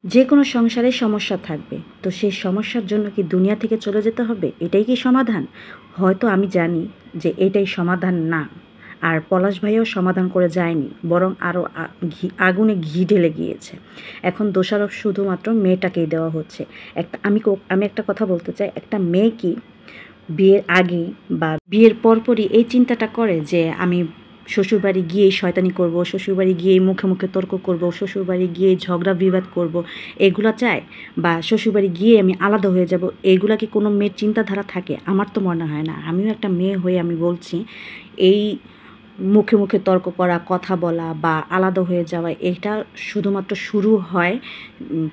যে কোনো সংসারে সমস্যা থাকবে, তো সেই সমস্যার জন্য কি দুনিয়া থেকে চলে যেতে হবে? এটাই কি সমাধান? হয়তো আমি জানি যে এটাই সমাধান না। আর পলাশ ভাইও সমাধান করে যায়নি, বরং আরও আগুনে ঘি ঢেলে গিয়েছে। এখন দোষারোপ শুধুমাত্র মেয়েটাকেই দেওয়া হচ্ছে। আমি একটা কথা বলতে চাই, একটা মেয়ে কি বিয়ের আগেই বা বিয়ের পরপরই এই চিন্তাটা করে যে আমি শ্বশুরবাড়ি গিয়েই শয়তানি করব, শ্বশুরবাড়ি গিয়েই মুখে মুখে তর্ক করব, শ্বশুরবাড়ি গিয়েই ঝগড়া বিবাদ করব, এগুলা চায়? বা শ্বশুরবাড়ি গিয়ে আমি আলাদা হয়ে যাব, এগুলা কি কোনো মেয়ের চিন্তাধারা থাকে? আমার তো মনে হয় না। আমিও একটা মেয়ে হয়ে আমি বলছি, এই মুখে মুখে তর্ক করা, কথা বলা বা আলাদা হয়ে যাওয়া, এটা শুধুমাত্র শুরু হয়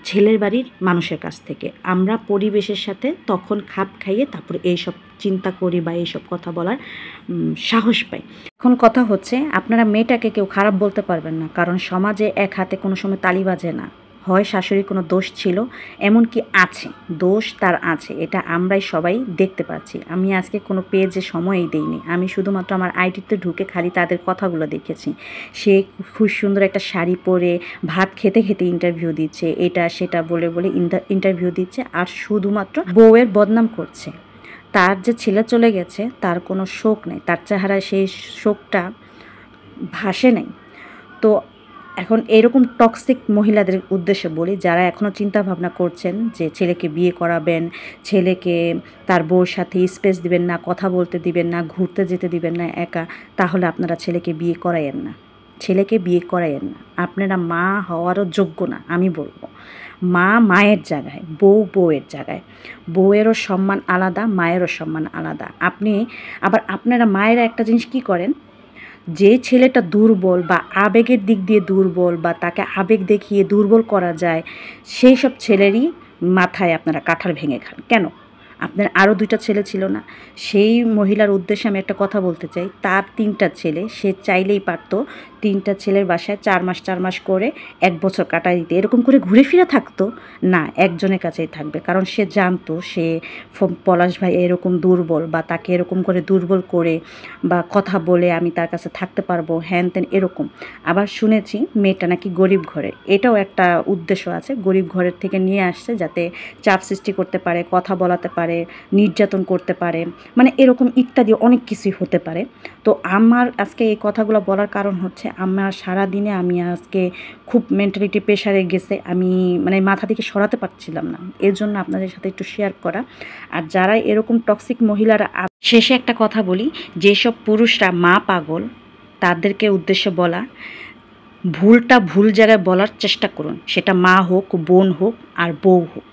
ছেলের বাড়ির মানুষের কাছ থেকে। আমরা পরিবেশের সাথে তখন খাপ খাইয়ে তারপরে এইসব চিন্তা করি বা এইসব কথা বলার সাহস পাই। এখন কথা হচ্ছে, আপনারা মেয়েটাকে কেউ খারাপ বলতে পারবেন না, কারণ সমাজে এক হাতে কোনো সময় তালি বাজে না। হয় শাশুড়ির কোনো দোষ ছিল, এমনকি আছে, দোষ তার আছে, এটা আমরাই সবাই দেখতে পাচ্ছি। আমি আজকে কোনো পেজে সময়ই দেইনি, আমি শুধুমাত্র আমার আইডিতে ঢুকে খালি তাদের কথাগুলো দেখেছি। সে খুব সুন্দর একটা শাড়ি পরে ভাত খেতে খেতে ইন্টারভিউ দিচ্ছে, এটা সেটা বলে বলে ইন্টারভিউ দিচ্ছে, আর শুধুমাত্র বউয়ের বদনাম করছে। তার যে ছেলে চলে গেছে তার কোনো শোক নেই, তার চেহারায় সেই শোকটা ভাসে নাই। তো এখন এরকম টক্সিক মহিলাদের উদ্দেশ্যে বলি, যারা এখনও চিন্তা ভাবনা করছেন যে ছেলেকে বিয়ে করাবেন, ছেলেকে তার বউর সাথে স্পেস দিবেন না, কথা বলতে দিবেন না, ঘুরতে যেতে দিবেন না একা, তাহলে আপনারা ছেলেকে বিয়ে করাইয়েন না। ছেলেকে বিয়ে করাইয়েন না, আপনারা মা হওয়ারও যোগ্য না। আমি বলবো, মা মায়ের জায়গায়, বউ বউয়ের জায়গায়। বউয়েরও সম্মান আলাদা, মায়েরও সম্মান আলাদা। আপনারা মায়েরা একটা জিনিস কি করেন, যে ছেলেটা দুর্বল বা আবেগের দিক দিয়ে দুর্বল বা তাকে আবেগ দেখিয়ে দুর্বল করা যায়, সেই সব ছেলেরই মাথায় আপনারা কাঁঠাল ভেঙে খান। কেন? আপনার আরও 2টা ছেলে ছিল না? সেই মহিলার উদ্দেশ্যে আমি একটা কথা বলতে চাই, তার 3টা ছেলে, সে চাইলেই পারত 3টা ছেলের বাসায় 4 মাস করে 1 বছর কাটায় দিতে। এরকম করে ঘুরে ফিরে থাকতো না, একজনের কাছেই থাকবে, কারণ সে জানতো সে পলাশ ভাই এরকম দুর্বল, বা তাকে এরকম করে দুর্বল করে বা কথা বলে আমি তার কাছে থাকতে পারবো, হ্যান ত্যান এরকম। আবার শুনেছি মেয়েটা নাকি গরিব ঘরের, এটাও একটা উদ্দেশ্য আছে, গরিব ঘরের থেকে নিয়ে আসছে যাতে চাপ সৃষ্টি করতে পারে, কথা বলাতে পারে, নির্যাতন করতে পারে, মানে এরকম ইত্যাদি অনেক কিছুই হতে পারে। তো আমার আজকে এই কথাগুলো বলার কারণ হচ্ছে, আমার সারাদিনে আমি আজকে খুব মেন্টালিটি প্রেশারে গেছে, আমি মানে মাথা থেকে সরাতে পারছিলাম না, এর জন্য আপনাদের সাথে একটু শেয়ার করা। আর যারা এরকম টক্সিক মহিলারা, শেষে একটা কথা বলি, যেসব পুরুষরা মা পাগল তাদেরকে উদ্দেশ্যে বলা, ভুলটা ভুল জায়গায় বলার চেষ্টা করুন, সেটা মা হোক, বোন হোক আর বউ হোক।